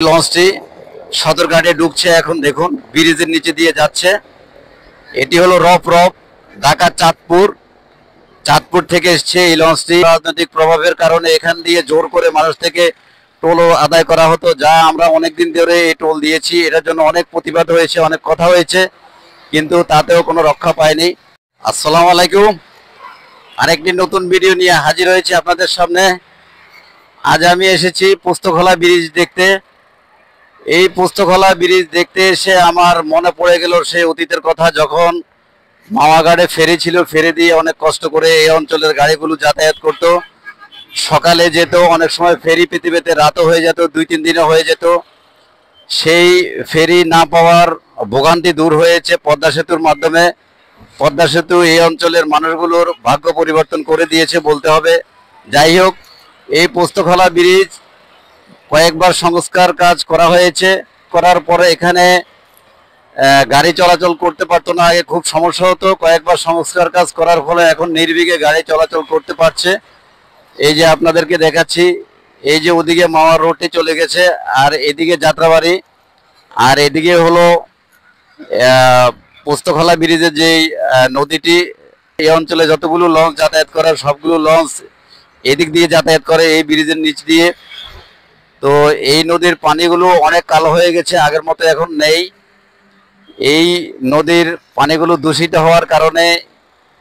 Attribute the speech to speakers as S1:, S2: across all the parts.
S1: লঞ্চটি সদরঘাটে ঢুকছে। এখন দেখুন ব্রিজের নিচে দিয়ে যাচ্ছে। এটি হলো রপ ঢাকা চাঁদপুর থেকে এসছে এই লঞ্চটি। রাজনৈতিক প্রভাবের কারণে এখান দিয়ে জোর করে মানুষ থেকে টোল আদায় করা হতো, যা আমরা অনেকদিন ধরে এই টোল দিয়েছি। এটার জন্য অনেক প্রতিবাদ হয়েছে, অনেক কথা হয়েছে, কিন্তু তাতেও কোনো রক্ষা পায়নি। আসসালামু আলাইকুম, আরেকটি নতুন ভিডিও নিয়ে হাজির হয়েছি আপনাদের সামনে। আজ আমি এসেছি পোস্তখোলা ব্রিজ দেখতে। এই পোস্তখোলা ব্রিজ দেখতে এসে আমার মনে পড়ে গেল সেই অতীতের কথা, যখন মাওয়াঘাটে ফেরি ছিল। ফেরি দিয়ে অনেক কষ্ট করে এই অঞ্চলের গাড়িগুলো যাতায়াত করত। সকালে যেত, অনেক সময় ফেরি পেতে পেতে রাতও হয়ে যেত, 2-3 দিনও হয়ে যেত। সেই ফেরি না পাওয়ার ভোগান্তি দূর হয়েছে পদ্মা সেতুর মাধ্যমে। পদ্মা সেতু এই অঞ্চলের মানুষগুলোর ভাগ্য পরিবর্তন করে দিয়েছে বলতে হবে। যাই হোক, এই পোস্তখোলা ব্রিজ কয়েকবার সংস্কার কাজ করা হয়েছে। করার পরে এখানে গাড়ি চলাচল করতে পারতো না, আগে খুব সমস্যা হতো। কয়েকবার সংস্কার কাজ করার ফলে এখন নির্বিঘ্নে গাড়ি চলাচল করতে পারছে। এই যে আপনাদেরকে দেখাচ্ছি, এই যে ওদিকে মাওয়ার রোডটি চলে গেছে, আর এদিকে যাত্রাবাড়ি, আর এদিকে হলো পোস্তখোলা ব্রিজের যেই নদীটি। এই অঞ্চলে যতগুলো লঞ্চ যাতায়াত করে সবগুলো লঞ্চ এদিক দিয়ে যাতায়াত করে এই ব্রিজের নিচ দিয়ে। তো এই নদীর পানিগুলো অনেক কালো হয়ে গেছে, আগের মতো এখন নেই। এই নদীর পানিগুলো দূষিত হওয়ার কারণে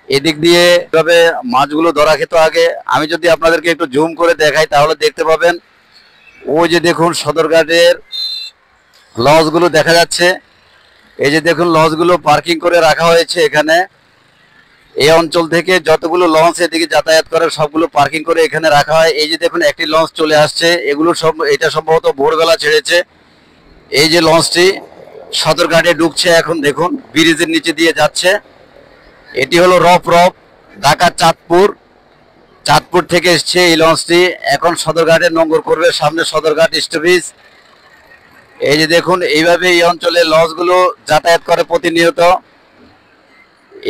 S1: এদিক দিয়ে এভাবে মাছগুলো ধরা খেত আগে। আমি যদি আপনাদেরকে একটু জুম করে দেখাই তাহলে দেখতে পাবেন। ওই যে দেখুন সদরঘাটের লঞ্চগুলো দেখা যাচ্ছে। এই যে দেখুন লঞ্চগুলো পার্কিং করে রাখা হয়েছে এখানে। এই অঞ্চল থেকে যতগুলো লঞ্চ এদিকে যাতায়াত করে সবগুলো পার্কিং করে এখানে রাখা হয়। এই যে দেখুন একটি লঞ্চ চলে আসছে, এগুলো সব, এটা সম্ভবত ভোরবেলা ছেড়েছে। এই যে লঞ্চটি সদরঘাটে ঢুকছে, এখন দেখুন ব্রিজের নিচে দিয়ে যাচ্ছে। এটি হলো রপ ঢাকা চাঁদপুর থেকে এসছে এই লঞ্চটি। এখন সদরঘাটে নোঙ্গর করবে, সামনে সদরঘাট স্টপেজ। এই যে দেখুন এইভাবে এই অঞ্চলে লঞ্চগুলো যাতায়াত করে প্রতিনিয়ত।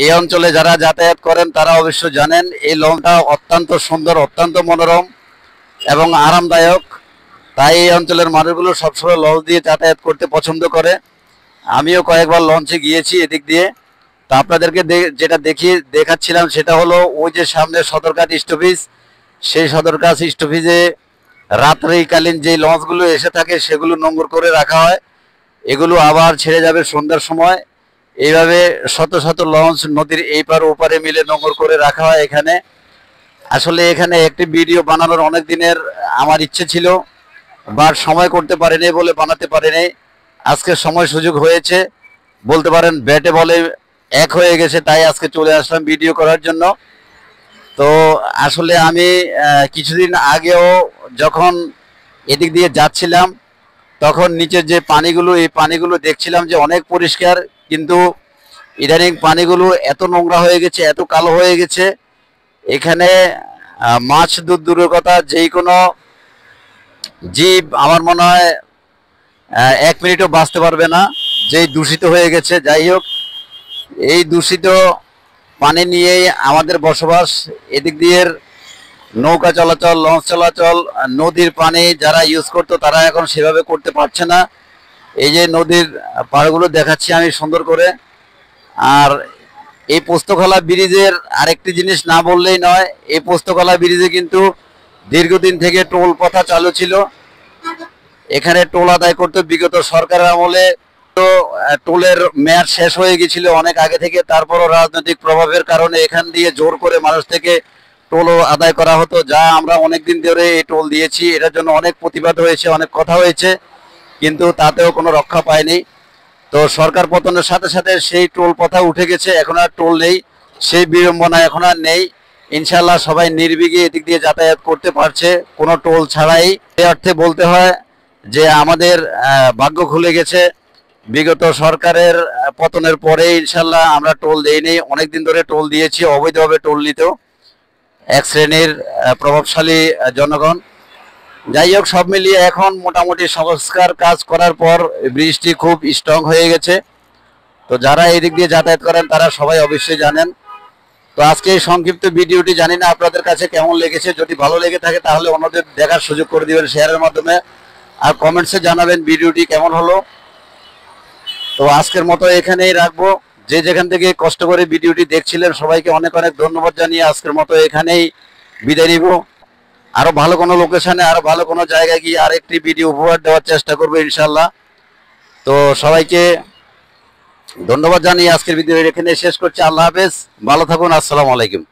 S1: এই অঞ্চলে যারা যাতায়াত করেন তারা অবশ্য জানেন এই লঞ্চটা অত্যন্ত সুন্দর, অত্যন্ত মনোরম এবং আরামদায়ক। তাই এই অঞ্চলের মানুষগুলো সবসময় লঞ্চ দিয়ে যাতায়াত করতে পছন্দ করে। আমিও কয়েকবার লঞ্চে গিয়েছি এদিক দিয়ে। তা আপনাদেরকে যেটা দেখাচ্ছিলাম সেটা হলো ওই যে সামনে সদরঘাট স্টপেজ। সেই সদরঘাট স্টপেজে রাত্রিকালীন যে লঞ্চগুলো এসে থাকে সেগুলো নোঙ্গর করে রাখা হয়। এগুলো আবার ছেড়ে যাবে সন্ধ্যার সময়। এইভাবে শত শত লঞ্চ নদীর এই পার ওপারে মিলে নোঙ্গর করে রাখা হয় এখানে। আসলে এখানে একটি ভিডিও বানানোর অনেক দিনের আমার ইচ্ছে ছিল, বাট সময় করতে পারিনি বলে বানাতে পারিনি। আজকে সময় সুযোগ হয়েছে, বলতে পারেন ব্যাটে বলে এক হয়ে গেছে, তাই আজকে চলে আসলাম ভিডিও করার জন্য। তো আসলে আমি কিছুদিন আগেও যখন এদিক দিয়ে যাচ্ছিলাম তখন নিচের যে পানিগুলো, এই পানিগুলো দেখছিলাম যে অনেক পরিষ্কার, কিন্তু ইদানিং পানিগুলো এত নোংরা হয়ে গেছে, এত কালো হয়ে গেছে। এখানে মাছ দূরের কথা, যেই কোনো জীব আমার মনে হয় 1 মিনিটও বাঁচতে পারবে না, যেই দূষিত হয়ে গেছে। যাই হোক, এই দূষিত পানি নিয়েই আমাদের বসবাস। এদিক দিয়ে নৌকা চলাচল, লঞ্চ চলাচল, নদীর পানি যারা ইউজ করতো তারা এখন সেভাবে করতে পারছে না। এই যে নদীর পাড়গুলো দেখাচ্ছি আমি সুন্দর করে। আর এই পোস্তখোলা ব্রিজের আরেকটি জিনিস না বললেই নয়, এই পোস্তখোলা ব্রিজে কিন্তু দীর্ঘদিন থেকে টোল প্রথা চালু ছিল। এখানে টোল আদায় করতে বিগত সরকারের আমলে তো টোলের মেয়াদ শেষ হয়ে গেছিল অনেক আগে থেকে। তারপরও রাজনৈতিক প্রভাবের কারণে এখান দিয়ে জোর করে মানুষ থেকে টোল আদায় করা হতো, যা আমরা অনেকদিন ধরে এই টোল দিয়েছি। এটার জন্য অনেক প্রতিবাদ হয়েছে, অনেক কথা হয়েছে, কিন্তু তাতেও কোনো রক্ষা পায়নি। তো সরকার পতনের সাথে সাথে সেই টোল প্রথা উঠে গেছে, এখন আর টোল নেই, সেই বিড়ম্বনা এখন আর নেই। ইনশাল্লাহ সবাই নির্বিঘ্নে এদিক দিয়ে যাতায়াত করতে পারছে কোনো টোল ছাড়াই। এই অর্থে বলতে হয় যে আমাদের ভাগ্য খুলে গেছে। বিগত সরকারের পতনের পরে ইনশাল্লাহ আমরা টোল দেইনি, অনেকদিন ধরে টোল দিয়েছি, অবৈধভাবে টোল নিত এক শ্রেণীর প্রভাবশালী জনগণ। যাই হোক, সব মিলিয়ে এখন মোটামুটি সংস্কার কাজ করার পর ব্রিজটি খুব স্ট্রং হয়ে গেছে। তো যারা এই দিক দিয়ে যাতায়াত করেন তারা সবাই অবশ্যই জানেন। তো আজকে এই সংক্ষিপ্ত ভিডিওটি জানি না আপনাদের কাছে কেমন লেগেছে। যদি ভালো লেগে থাকে তাহলে অন্যদের দেখার সুযোগ করে দিবেন শেয়ারের মাধ্যমে। আর কমেন্টসে জানাবেন ভিডিওটি কেমন হলো। তো আজকের মতো এখানেই রাখবো। যে যেখান থেকে কষ্ট করে ভিডিওটি দেখছিলেন সবাইকে অনেক অনেক ধন্যবাদ জানিয়ে আজকের মতো এখানেই বিদায় নিব। আরো ভালো কোনো লোকেশনে, আরো ভালো কোনো জায়গায় গিয়ে আরেকটি ভিডিও উপহার দেওয়ার চেষ্টা করবো ইনশাল্লাহ। তো সবাইকে ধন্যবাদ জানিয়ে আজকের ভিডিও এখানে শেষ করছি। আল্লাহ হাফেজ, ভালো থাকুন, আসসালামু আলাইকুম।